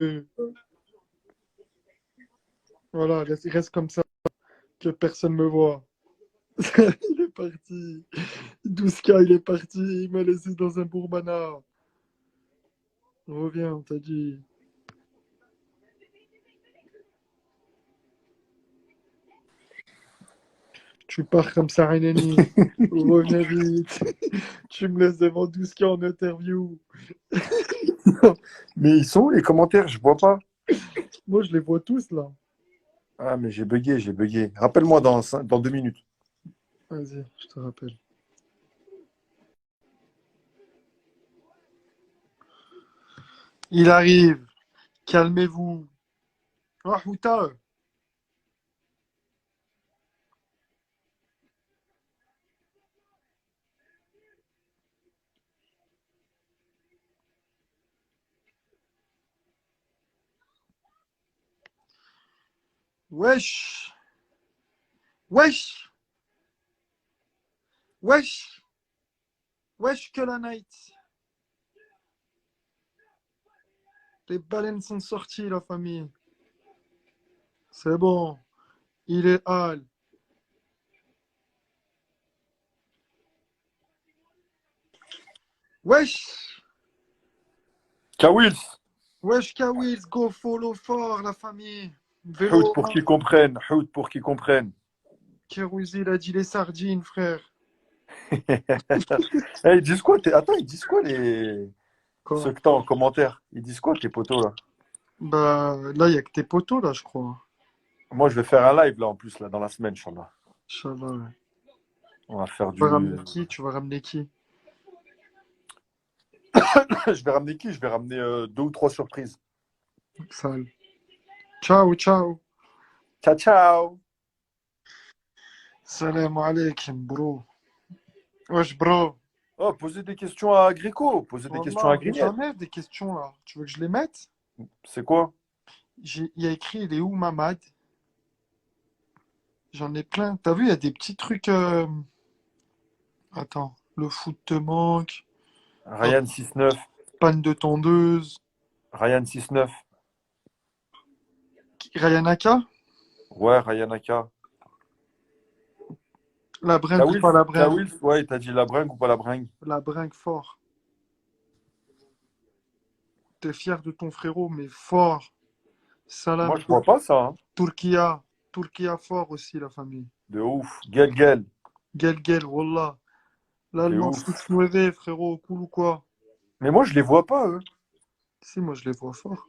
Euh, Voilà, reste comme ça, que personne me voit. Il est parti. 12K, il est parti. Il m'a laissé dans un bourbana. Reviens, on t'a dit. Tu pars comme ça, Renani. Reviens vite. Tu me laisses devant 12K en interview. Mais ils sont où les commentaires? Je vois pas. Moi, je les vois tous là. Ah, mais j'ai bugué, j'ai bugué. Rappelle-moi dans 2 minutes. Vas-y, je te rappelle. Il arrive. Calmez-vous. Ah, Houta. Wesh. Wesh. Wesh. Wesh que la night. Les baleines sont sorties, la famille. C'est bon. Il est hal. Wesh. Kawils, Wesh Kawils, go follow fort, la famille. Hout Vélo. pour qu'ils comprennent. Hout pour qu'ils comprennent. Kérouzi, il a dit les sardines, frère. Eh, ils disent quoi attends, ils disent quoi ceux Quoi? que t'as en commentaire? Ils disent quoi tes potos là? Bah, là, il n'y a que tes potos, là, je crois. Moi, je vais faire un live là en plus là dans la semaine, Inch'Allah. Inch'Allah, ouais. On va faire Tu vas du. ramener qui? Tu vas ramener qui? Je vais ramener qui? Je vais ramener 2 ou 3 surprises. Sale. Ciao, ciao. Ciao, ciao. Salam alaikum, bro. Wesh, bro. Oh, posez des questions à Gréco. Posez des questions à Wallah, mais Grignette. j'en ai des questions, là. Tu veux que je les mette? C'est quoi? Il y a écrit, il est où, Mamad? J'en ai plein. T'as vu, il y a des petits trucs. Attends. Le foot te manque. Hop, Ryan 69. panne de tondeuse. Ryan 69. Ryanaka? Ouais, Ryan Aka. La bringue ou Kawils, pas la bringue? Kawils, ouais, il t'a dit la bringue ou pas la bringue? La bringue fort. T'es fier de ton frérot, mais fort. Moi, Salam. je vois pas ça, hein. Turquia. Turquia fort aussi, la famille. De ouf. Gel, gel. Gel Gel, Wallah. De L'allemand ouf. 6-9, frérot, cool ou quoi? Mais moi, je les vois pas, eux. Si, moi je les vois fort.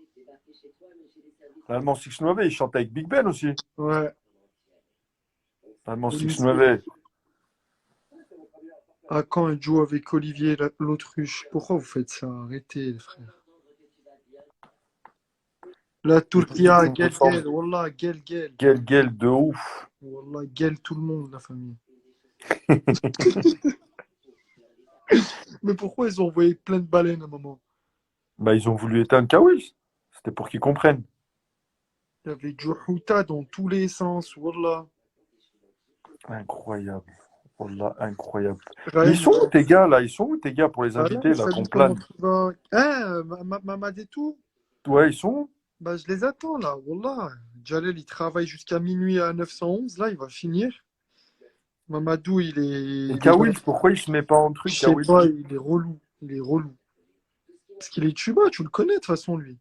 L'Allemand 6-9, il chante avec Big Ben aussi. Ouais. L'Allemand Nice. 6-9. À quand il joue avec Olivier l'autruche? Pourquoi vous faites ça? Arrêtez, les frères. La Il Turquia, me Gel semble. Gel, Wallah, Gel Gel. Gel, gel, de ouf. Wallah, Gel tout le monde, la famille. Mais pourquoi ils ont envoyé plein de baleines à un moment? Bah, ils ont voulu éteindre Kawils. C'était pour qu'ils comprennent. Il y avait Juhuta dans tous les sens, Wallah. Incroyable. Wallah, incroyable. Mais ils Ryan, sont où tes gars, là? Ils sont où tes gars pour les Ryan, invités, là, salut, qu'on comment plane? tu vas? Hein, Mamad et tout? Ouais, ils sont où? Bah, je les attends là, Wallah. Jalel, il travaille jusqu'à minuit à 911. Là, il va finir. Mamadou, Et il est dans. Kawils, pourquoi il se met pas en truc, Je sais Kawils? pas, il est relou. Il est relou. Parce qu'il est tuba, tu le connais de toute façon, lui.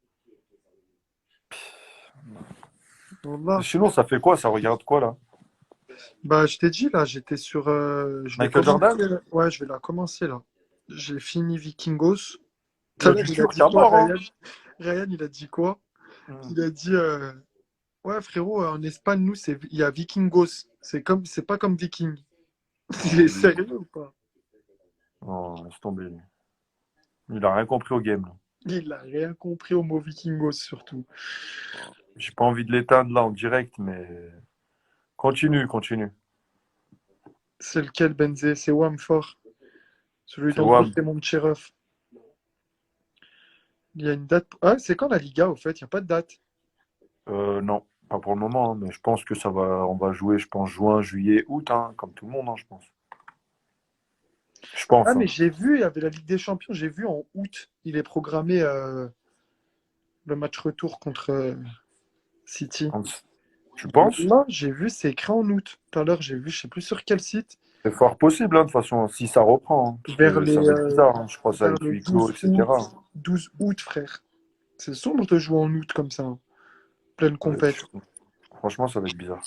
Wallah. Sinon, ça fait quoi? Ça regarde quoi, là? Bah, je t'ai dit là, j'étais sur. Je vais Michael commencer. Jordan? Ouais, je vais la commencer là. J'ai fini Vikingos. Il y Tout à a l'heure, du il a turc dit à quoi, mort, hein? Ryan? Ryan, il a dit quoi? Hmm. Il a dit ouais, frérot, en Espagne, nous, il y a Vikingos. C'est pas comme Viking. Il est sérieux ou pas? Non, laisse tomber. Il a rien compris au game, là. Il a rien compris au mot Vikingos, surtout. J'ai pas envie de l'éteindre, là, en direct, mais... Continue, continue. C'est lequel, Benzé? C'est Wamfort. Celui C'est d'en gros, Wam. c'est mon petit ref. Il y a une date. Ah, c'est quand la Liga, au fait? Il n'y a pas de date. Non, pas pour le moment, hein, mais je pense que on va jouer, je pense, juin, juillet, août, hein, comme tout le monde, hein, je pense. Je Ah, pense, hein. mais j'ai vu, il y avait la Ligue des Champions, j'ai vu en août. Il est programmé. le match retour contre City. Tu penses? Là, j'ai vu, c'est écrit en août. Tout à l'heure, j'ai vu, je sais plus sur quel site. C'est fort possible, hein, de toute façon, si ça reprend, hein, parce Vers que les, ça va être bizarre, hein. Je crois que ça va vers être le huis clos, 12 août. etc. 12 août, frère. C'est sombre de jouer en août comme ça, hein. Pleine Ça va être compète. chaud. Franchement, ça va être bizarre.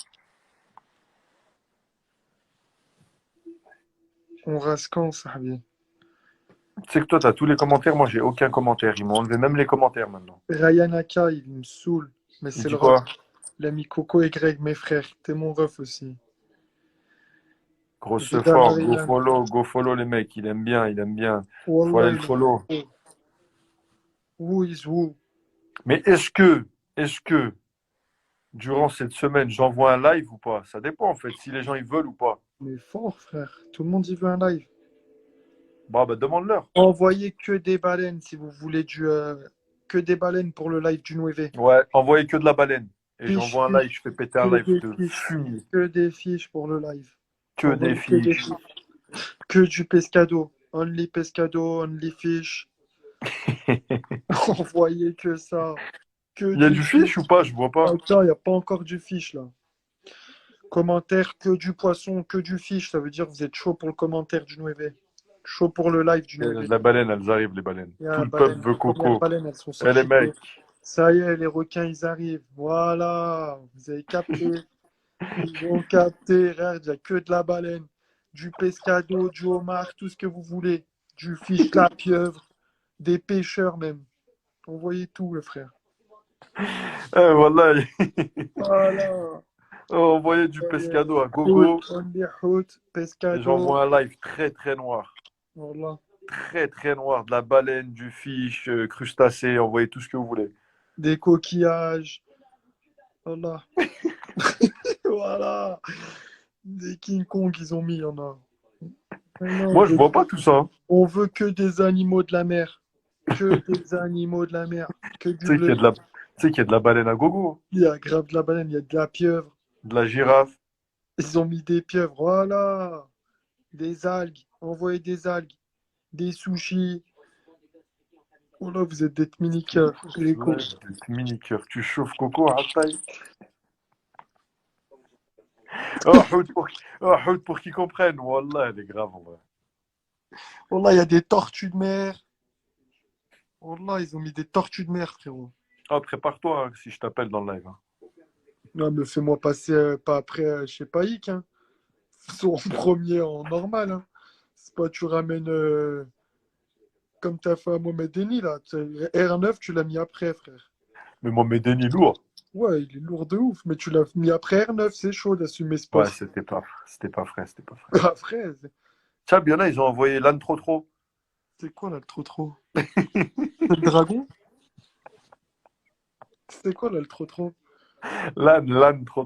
On rase quand, Sahabi? Tu sais que toi, tu as tous les commentaires, moi, j'ai aucun commentaire. Ils m'ont enlevé même les commentaires maintenant. Ryan Aka, il me saoule. Mais Il c'est dit le ref. quoi? Il a mis Coco et Greg, mes frères. T'es mon ref aussi. Grosse Vidal fort, Ryan. go follow les mecs. Il aime bien, il aime bien. Faut aller Wallah, le il est follow. chaud. Who is who? Mais est-ce que, durant cette semaine, j'envoie un live ou pas? Ça dépend, en fait, si les gens, ils veulent ou pas. Mais fort, frère. Tout le monde y veut un live. Bon, bah, demande-leur. Envoyez que des baleines si vous voulez que des baleines pour le live du 9. Ouais, envoyez que de la baleine. Et Fiche, j'envoie un live, fiche, je fais péter un que live des de fiches. fumier. Que des fiches pour le live. Que des Envoyez que des fiches. fiches. Que du pescado. Only pescado, only fish. Envoyez que ça. Que Il y a du du fish ou pas? Je vois pas. Attends, il n'y a pas encore du fish là. Commentaire, que du poisson, que du fish. Ça veut dire que vous êtes chaud pour le commentaire du 9. Chaud pour le live du 9. La baleine, elles arrivent, les baleines. Il y a Tout la le peuple baleine. veut Les premières coco. baleines, elles sont Eh les sorties de l'eau. mecs, Ça y est, les requins, ils arrivent. Voilà, vous avez capté. Ils ont capté. Regarde, il n'y a que de la baleine, du pescado, du homard, tout ce que vous voulez. Du fish, de la pieuvre, des pêcheurs même. Envoyez tout, le frère. voilà. Voilà. Envoyez du pescado à gogo. Only hoot, Et pescado. j'envoie un live très très noir. Voilà. Très très noir. De la baleine, du fish, crustacés. Envoyez tout ce que vous voulez. Des coquillages. Voilà. Voilà. Des King Kong, ils ont mis, il y en a. Non, Moi, je vois pas tout ça, hein. on veut que des animaux de la mer. Que des animaux de la mer. Que Tu du sais qu'il y a bleu. de la... tu sais qu'il y a de la baleine à gogo. Il y a grave de la baleine, il y a de la pieuvre. De la girafe. Ils ont mis des pieuvres. Voilà. Des algues. Envoyez des algues. Des sushis. Oh là, vous êtes des mini-cœurs. Les cons. Ouais, des mini-cœurs. Tu chauffes coco à taille. Hout pour qu'ils comprennent. Wallah, elle est grave en vrai. Oh là, il y a des tortues de mer. Oh là, ils ont mis des tortues de mer, frérot. Ah, prépare-toi hein, si je t'appelle dans le live, hein. Non, mais fais-moi passer pas après chez Païk, hein. Ils sont en premier en normal, hein. C'est pas tu ramènes comme t'as fait à Mohamed Denis, là. R9, tu l'as mis après, frère. Mais mon Médène est lourd. Ouais, il est lourd de ouf, mais tu l'as mis après R9, c'est chaud d'assumer ce Ouais, poste. c'était pas frais, c'était pas frais. Après, Tiens, bien là, ils ont envoyé l'âne trop. c'est quoi là le trop? C'est le dragon? C'est quoi là le trop? L'âne trop.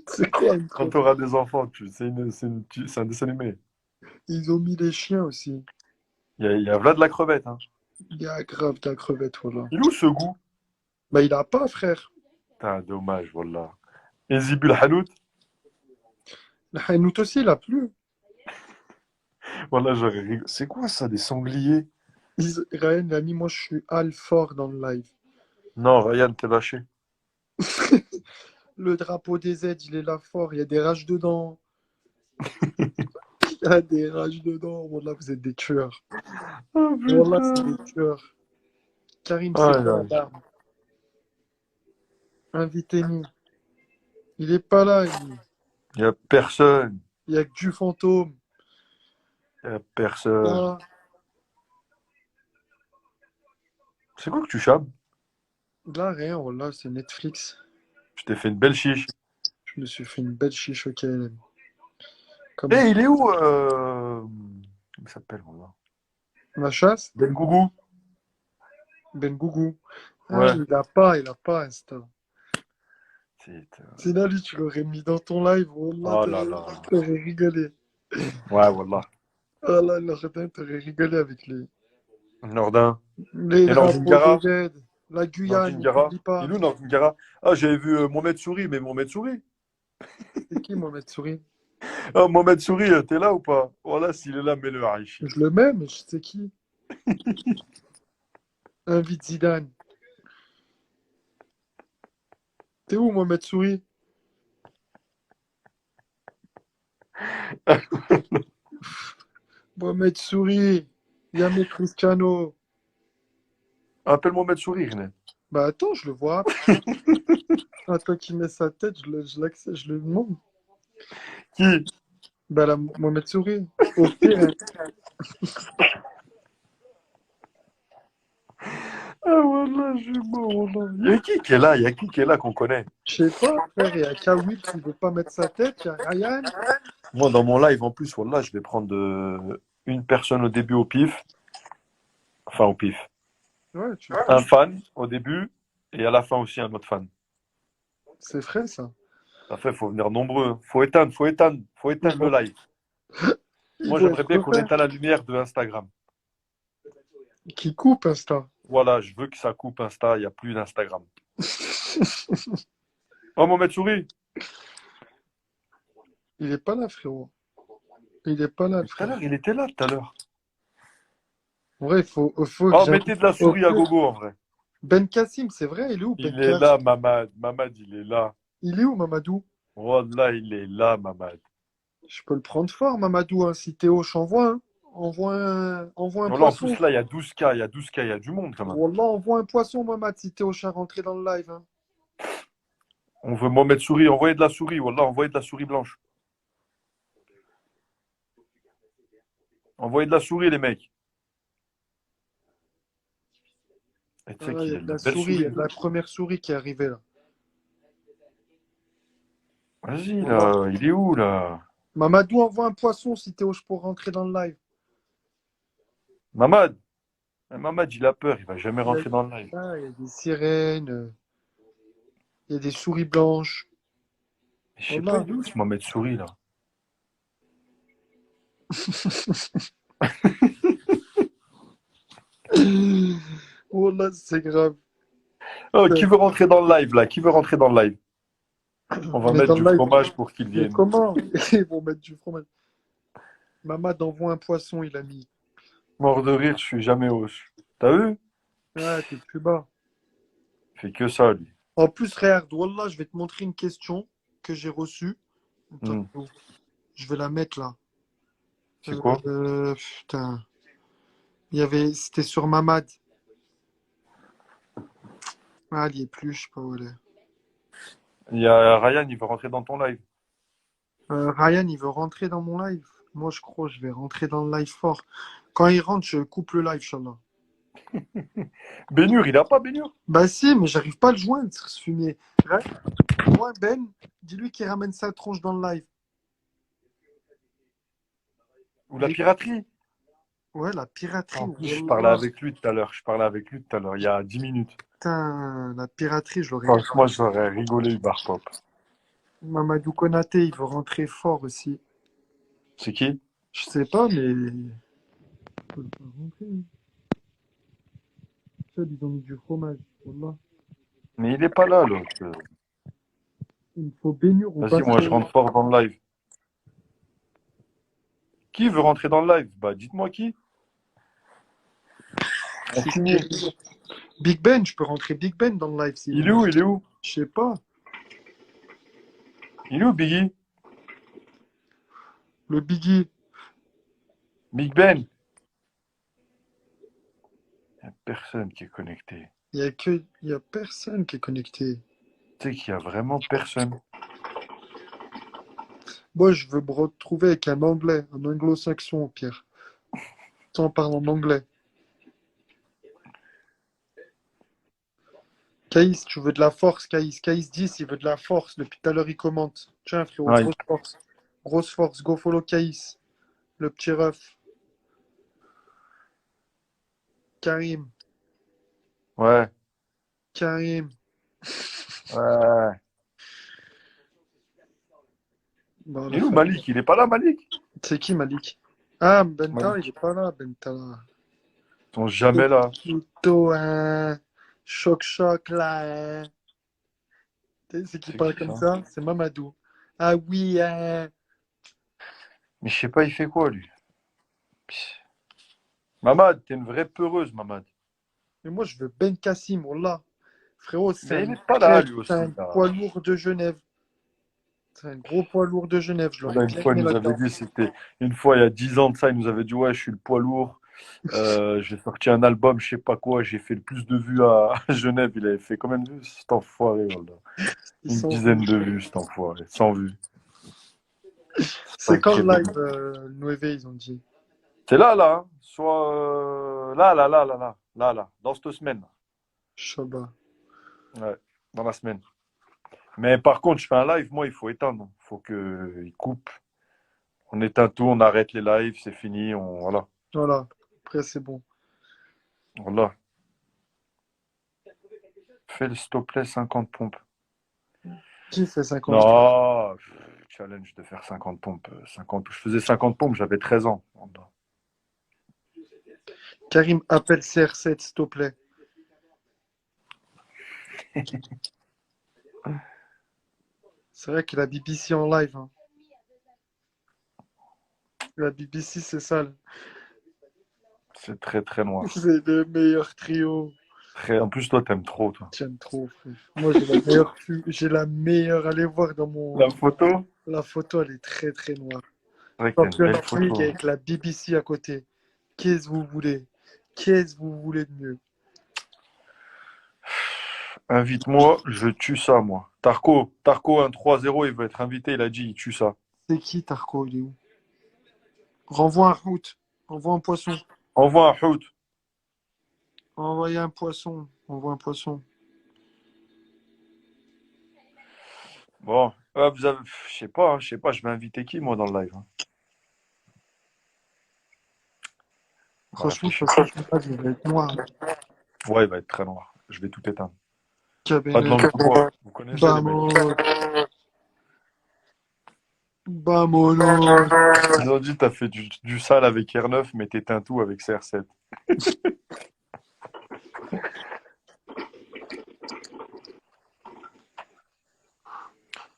C'est quoi le Quand trop? tu auras des enfants, c'est un dessin animé. Ils ont mis les chiens aussi. Il y a Vlad la crevette, hein. Il y a grave de la crevette, voilà. Il est où ce goût? Bah, il a pas, frère. Putain, dommage, voilà. Et Zibul Hanout? Le Hainout aussi, il a plu. Voilà, j'aurais rigolé. C'est quoi ça, des sangliers? Ryan, il a mis, moi, je suis Alfort dans le live. Non, Ryan, t'es lâché. Le drapeau des aides, il est là fort. Il y a des rages dedans. Il y a des rages dedans. Voilà, vous êtes des tueurs. Oh Voilà, c'est putain. des tueurs. Karim, c'est Aïe, quoi aïe. l'arme? Invitez-nous. Il est pas là, lui. Il y a personne. Il y a que du fantôme. Il y a personne. Voilà. C'est quoi que tu chabes? Là, rien. Voilà, c'est Netflix. Je t'ai fait une belle chiche. Je me suis fait une belle chiche au KLM. Comme Eh, il est où comment il s'appelle, voilà. la chasse, Ben Gougou? Ben Gougou. Ah, Ouais. il a pas Insta. Putain. Sinon, lui, tu l'aurais mis dans ton live. Wallah, Oh là là. t'aurais rigolé. Ouais, voilà. Ah là, Nordin, t'aurais rigolé avec lui. Nordin. Les Et drapeaux Nordingara? des aides. La Guyane, Nordingara? n'oublie pas. Il est où Nordingara? Ah, j'avais vu Mohamed Souri, mais Mohamed Souri. C'est qui, Mohamed Souri? Ah, Mohamed Souri, t'es là ou pas? Voilà, s'il est là, mets-le à Aichi. Je le mets, mais je sais qui. Invite Zidane. T'es où, Mohamed Souri? Mohamed Souri. Yamé Cristiano. Appelle-moi Mohamed Sourire, René. Bah attends, je le vois. Ah, toi qui mets sa tête, je le demande. Qui? Bah là, Mohamed Souri. Au pire, hein. Ah, voilà, je suis mort, voilà. Il y a qui est là? Il y a qui est là qu'on connaît? Je sais pas, frère, il y a Kawhi qui veut pas mettre sa tête, il y a Ryan. Moi, dans mon live, en plus, voilà, je vais prendre une personne au début au pif. Enfin, au pif. Ouais, tu Un prends. fan au début et à la fin aussi un autre fan. C'est frais, ça. Ça fait, faut venir nombreux, hein. Faut éteindre Ils le vont, live. ils Moi, vont j'aimerais être bien qu'on refaits. éteigne la lumière de Instagram. Qui coupe, Insta. Voilà, je veux que ça coupe Insta, il n'y a plus d'Instagram. Oh, Mohamed Souri. Il est pas là, frérot. Il est pas là, le Mais tout à frère. l'heure, il était là tout à l'heure. En vrai, faut que Oh, j'invite. mettez de la souris à gogo en vrai. Ben Kassim, c'est vrai, il est où, Ben Il est Kassim? là, Mamad. Mamad, il est là. Il est où, Mamadou? Wallah, il est là, Mamad. Je peux le prendre fort, Mamadou, hein. Si Théo, j'envoie, hein. Envoie un Voilà, en poisson. plus, là, il y a 12K, il y a 12K, il y a du monde quand même. Wallah, envoie un poisson, Mamad, si Théo est rentré dans le live, hein. On veut Mohamed Souris, envoyez de la souris, Wallah, envoyez de la souris blanche. Envoyez de la souris, les mecs. Et tu sais Ah, il y qu'il a a de de la belles souris, il y souris, a de lui. la première souris qui est arrivée, là. Vas-y, Wallah. là, il est où, là? Mamadou, envoie un poisson si Théo, pour rentrer dans le live. Mamad. Mamad, il a peur, il va jamais Il y a, rentrer dans le live. il y a des sirènes, il y a des souris blanches. Mais je sais pas, Wallah. il est où ce Mohamed Souris, là? Wallah, c'est grave. Oh, qui veut rentrer dans le live, là? Qui veut rentrer dans le live? On va Mais mettre dans du le live, fromage pour qu'il mais vienne. comment? Ils vont mettre du fromage. Mamad envoie un poisson, il a mis. Mort de rire, je suis jamais hausse. T'as vu? Ah, t'es plus bas. Il fait que ça, lui. En plus, regarde, Wallah, je vais te montrer une question que j'ai reçue. Attends, Hmm. je vais la mettre là. C'est quoi? Putain. C'était sur Mamad. Ah, il y est plus, je sais pas où elle est. Il y a Ryan, il veut rentrer dans ton live. Ryan, il veut rentrer dans mon live. Moi, je crois que je vais rentrer dans le live fort. Quand il rentre, je coupe le live, Inch'Allah. Bénur, il a pas Bénur? Bah si, mais j'arrive pas à le joindre, ce fumier. Ouais. Moi, Ben, dis-lui qu'il ramène sa tronche dans le live. Ou la Il est- piraterie? Ouais, la piraterie, En plus, je parlais Wallah. avec lui tout à l'heure. Je parlais avec lui tout à l'heure, il y a 10 minutes. Putain, la piraterie, je l'aurais. Franchement, j'aurais rigolé, Barpop. Mamadou Konaté, il veut rentrer fort aussi. C'est qui? Je sais pas, mais. Il peut le faire rentrer, hein. Ça, ils ont mis du fromage. Wallah. Mais il est pas là, l'autre. Il me faut baignure ou Vas-y, moi, je basket. rentre fort dans le live. Qui veut rentrer dans le live? Bah, dites-moi qui. On finit. Big Ben, je peux rentrer Big Ben dans le live s'il Il veut. est où? Il est où? Je sais pas. Il est où, Biggie? Le Biggie. Big Ben? Il n'y a personne qui est connecté. Il y a personne qui est connecté. Tu sais qu'il y a vraiment personne. Moi, je veux me retrouver avec un anglais, un anglo-saxon au pire. Sans parler en anglais. Caïs, tu veux de la force, Caïs. Caïs 10, il veut de la force. Depuis tout à l'heure, il commente. Tiens, frérot, Ouais. grosse force. Grosse force, go follow Caïs. Le petit ref. Karim. Ouais. Karim. Ouais. Bon, Il le est où, frère. Malik? Il est pas là, Malik? C'est qui, Malik? Ah, Benta, il Malik. est pas là, Benta là. Ils sont jamais là. Plutôt un choc-choc là, hein. Tu sais, c'est qui C'est parle qui comme ça? ça? C'est Mamadou. Ah oui, Mais je sais pas, il fait quoi, lui? Pss. Mamad, t'es une vraie peureuse, Mamad. mais moi je veux Ben Kassim, wallah. Frérot, Mais il n'est pas là, lui c'est un aussi, là. poids lourd de Genève. C'est un gros poids lourd de Genève. Je l'aurais Là, une fois, il claqué nous avait là-dedans. dit, c'était une fois, il y a 10 ans de ça, il nous avait dit, ouais, je suis le poids lourd. J'ai sorti un album, je sais pas quoi, j'ai fait le plus de vues à Genève. Il avait fait combien de vues, cet enfoiré, voilà. Ils Une sont dizaine de vues, cet enfoiré, 100 vues. C'est quand le Sacré live, débile. le Nueve, ils ont dit. C'est là, là, hein. Soit là, dans cette semaine. Chabat. Ouais, dans la semaine. Mais par contre, je fais un live, moi, il faut éteindre. Il faut qu'il coupe. On éteint tout, on arrête les lives, c'est fini, voilà. Voilà. Après, c'est bon. Voilà. Fais, s'il te plaît, 50 pompes. Qui fait 50? Non, challenge de faire 50 pompes. 50. Je faisais 50 pompes, j'avais 13 ans. Karim, appelle CR7, s'il te plaît. C'est vrai que la BBC en live, hein. La BBC, c'est sale. C'est très, très noir. C'est le meilleur trio. En plus, toi, t'aimes trop, toi. J'aime trop, frère. Moi, j'ai la meilleure. Allez voir dans La mon. photo? La photo, elle est très, très noire. C'est vrai que t'as une Champions belle League photo. avec la BBC à côté. Qu'est-ce que vous voulez? Qu'est-ce que vous voulez de mieux? Invite-moi, je tue ça, moi. Tarko, un 3-0, il veut être invité, il a dit, il tue ça. C'est qui, Tarko? Il est où? Renvoie un route. Envoie un poisson. Envoie un hoot. Envoyez un poisson. Envoie un poisson. Bon, vous avez, je sais pas, je vais inviter qui, moi, dans le live, hein. On va Franchement, de toute réfléchir. façon, je sais pas, je vais être noir. Ouais, il va être très noir. Je vais tout éteindre. Pas de Cabernet. langue de bois. Vous connaissez, les mecs. Vamos. Vamonos. Ils ont dit, t'as fait du sale avec R9, mais t'éteins tout avec CR7.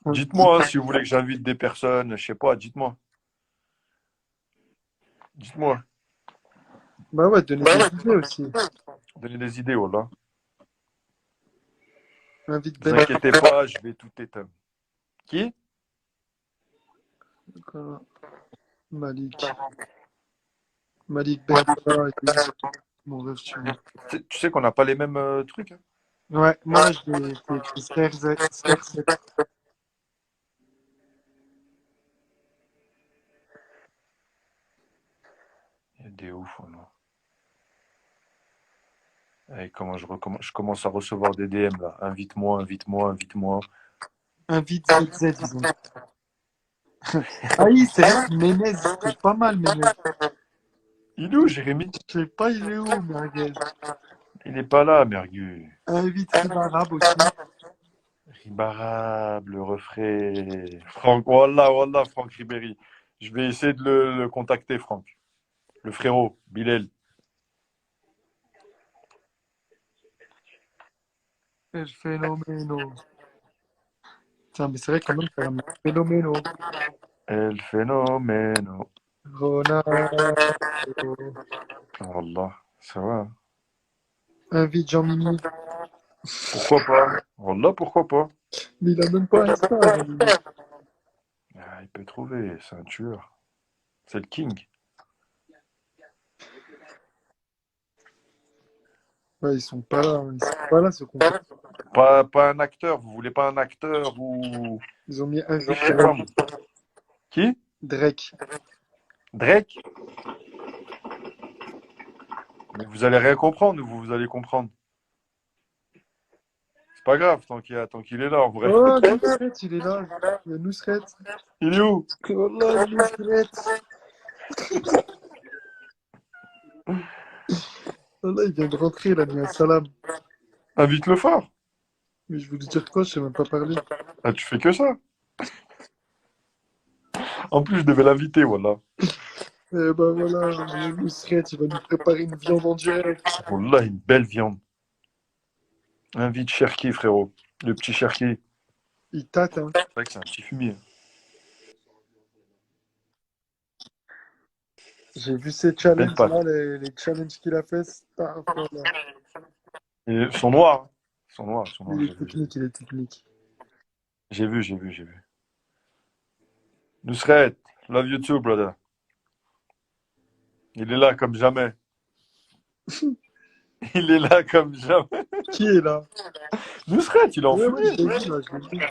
Dites-moi, hein, si vous voulez que j'invite des personnes, je sais pas, dites-moi. Dites-moi. Bah ouais, donnez des idées aussi. Donnez des idées, voilà. Invite Vous Ben. inquiétez pas, je vais tout éteindre. Qui? Malik. Malik Ben Salah et tout. Mon rêve, tu vois. Tu sais qu'on n'a pas les mêmes trucs, hein. Ouais, moi, j'ai écrit CR7. Il y a des ouf, moi. Allez, comment je commence à recevoir des DM là. Invite-moi, invite-moi, invite-moi. Invite ZZ, ils ont. Ah oui, c'est vrai que Menez, c'était pas mal, Menez. Il est où, Jérémy? Je sais pas, il est où, Merguez. Il est pas là, Mergu. Invite Ribarab aussi. Ribarab, le refrain. Franck, wallah, wallah, Franck Ribéry. Je vais essayer de le contacter, Franck. Le frérot, Bilal. El Fenomeno. Tiens, mais c'est vrai quand même, c'est un phénoméno. El fenomeno. Ronaldo. Wallah, ça va, hein. Invite Jean-Mimi. Pourquoi pas? Wallah, pourquoi pas? Mais il a même pas Insta, Jean-Mimi. Ah, il peut trouver, c'est un tueur. C'est le king. Ouais, ils sont pas là, hein. Ils sont pas là, ce qu'on fait. Pas un acteur, vous voulez pas un acteur ou. Ils ont mis Je invite sais pas, moi. Qui? Drake. Drake? Mais vous allez rien comprendre ou vous allez comprendre? C'est pas grave, tant qu'il est là, en vrai. Oh, Nusret, il est là. Il y a Nusret. Il est où? Oh là, Nusret. Oh là, il vient de rentrer, il a mis un salam. Invite-le fort. Mais je voulais dire quoi, je sais même pas parler. Ah, tu fais que ça. En plus, je devais l'inviter, voilà. Eh ben voilà, le Nusret, il va nous préparer une viande en direct. Oh là, une belle viande. Invite Cherki, frérot. Le petit Cherki. Il tâte, hein. C'est vrai que c'est un petit fumier. J'ai vu ces Belle challenges patte. là, les challenges qu'il a fait. Là. Ils sont noirs, hein. Ils sont noirs, Il est j'ai vu, j'ai vu. technique, il est technique. J'ai vu, j'ai vu, j'ai vu. Nusret, love you too, brother. Il est là comme jamais. Il est là comme jamais. Qui est là? Nusret, il est en Ouais, ouais, je fumier. l'ai vu, là, je l'ai vu.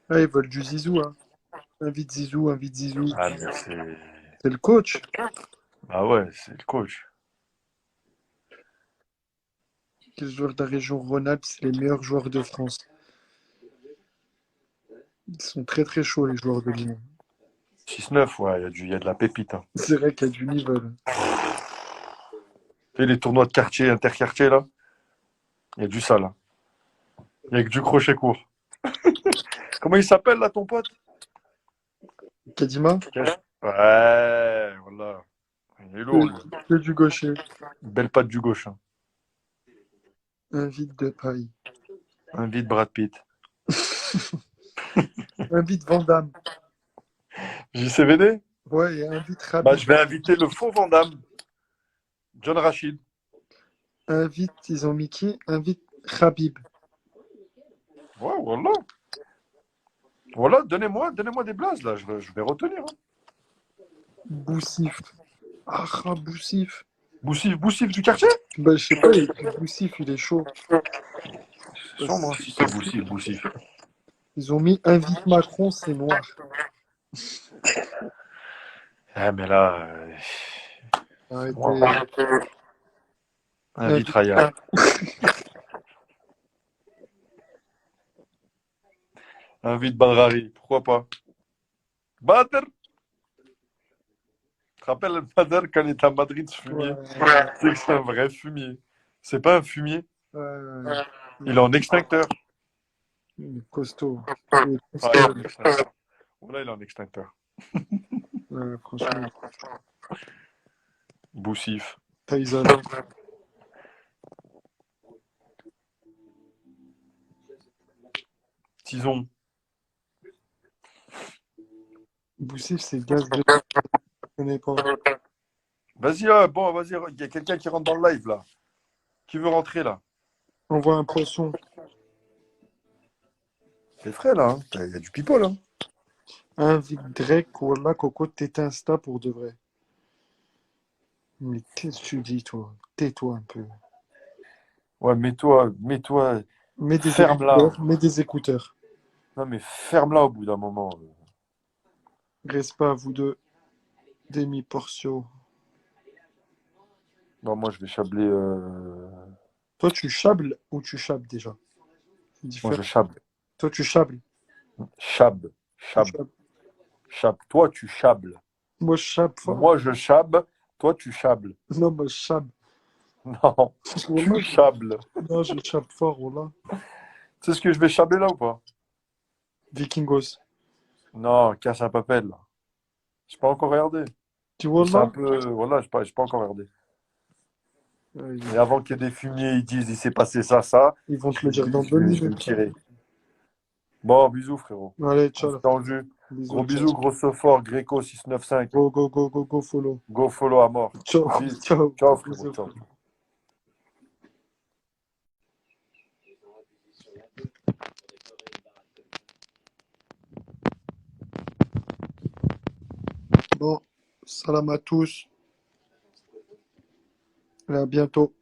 Ah, ils veulent du Zizou, hein. Invite Zizou, invite Zizou. Ah, mais c'est. C'est le coach. Ah ouais, c'est le coach. Les joueurs de la région Rhône-Alpes, c'est les meilleurs joueurs de France. Ils sont très très chauds, les joueurs de Lyon. 6-9, ouais, il y a de la pépite, hein. C'est vrai qu'il y a du niveau. Et les tournois de quartier, interquartier, là, il y a du sale, hein. Il y a que du crochet court. Comment il s'appelle, là, ton pote? Kadima, Ouais, voilà. Il est lourd, que, lui. que du gaucher. Belle patte du gauche, hein. Invite de Paris. Invite Brad Pitt. Invite Vandame. JCVD? Ouais, et invite Bah, Rabib. je vais inviter le faux Vandame, John Rachid. Invite, ils ont mis qui? Invite Rabib. Ouais, voilà. Voilà, donnez-moi des blazes, là, je vais retenir, hein. Boussif. Ah, Boussif. Boussif du quartier? Bah, je sais pas, Boussif, il est chaud. C'est sûr, moi, si c'est Boussif. Ils ont mis invite Macron, c'est noir. Ah, mais là, c'est Arrêtez. moi. Invite Invite, Raya. Invite Badrari, pourquoi pas? Badr! Tu te rappelles Badr quand il était à Madrid, ce fumier? ouais, C'est que c'est un vrai fumier. C'est pas un fumier. ouais. Il est en extincteur. Il est costaud. Il est Ah, il est costaud. en extincteur. Voilà, il est en extincteur. Ouais, franchement. Boussif. Tyson. Tison. Boussif, c'est gaz de. Je connais pas. Vas-y, bon, vas-y, il y a quelqu'un qui rentre dans le live, là. Qui veut rentrer, là? Envoie un poisson. C'est frais, là, hein. Il y a du people, hein. Invite Drake, Wallah, Coco, t'es Insta pour de vrai. Mais qu'est-ce que tu dis, toi? Tais-toi un peu. Ouais, mets-toi, Mets des ferme-la. écouteurs. Mets des écouteurs. Non, mais ferme-la au bout d'un moment. Reste pas à vous deux. Demi Portio. Non, moi, je vais chabler. Toi, tu chables ou tu chabes déjà? C'est Moi, différent. je chable. Toi, tu chables. Chab. Tu Chab. chables. Chab. Toi, tu chables. Moi, je chabe fort. Moi, je chabe. Toi, tu chables. Non, moi, je chabe. Non, tu Wallah, chables. non, je chabe fort, Wallah. C'est ce que je vais chabler là ou pas? Vikingos. Non, casse un papel, là. J'ai pas encore regardé. Tu Mais c'est un Wallah? peu. Voilà, j'ai pas encore regardé. Ouais, Et avant qu'il y ait des fumiers, ils disent il s'est passé ça, ça. ils vont te le dire dans 2 Je vais le minutes. tirer. Bon, bisous, frérot. Allez, On se ciao. tient en jus. Gros Bisous, ciao. bisous, gros fort, Greco 695. Go, go, go, go, go, follow. Go follow à mort. Ciao, Bis. ciao. Ciao, frérot. Bisous. Ciao. Bon, salam à tous. Et à bientôt.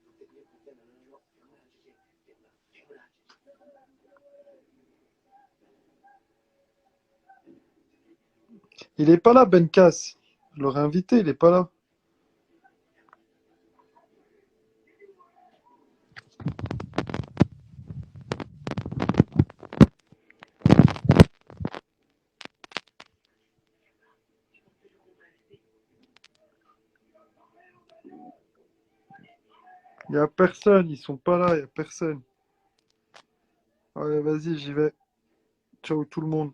Il est pas là, Ben Cass. Je l'aurais invité, il est pas là. Il y a personne, ils sont pas là, il y a personne. Allez, vas-y, j'y vais. Ciao tout le monde.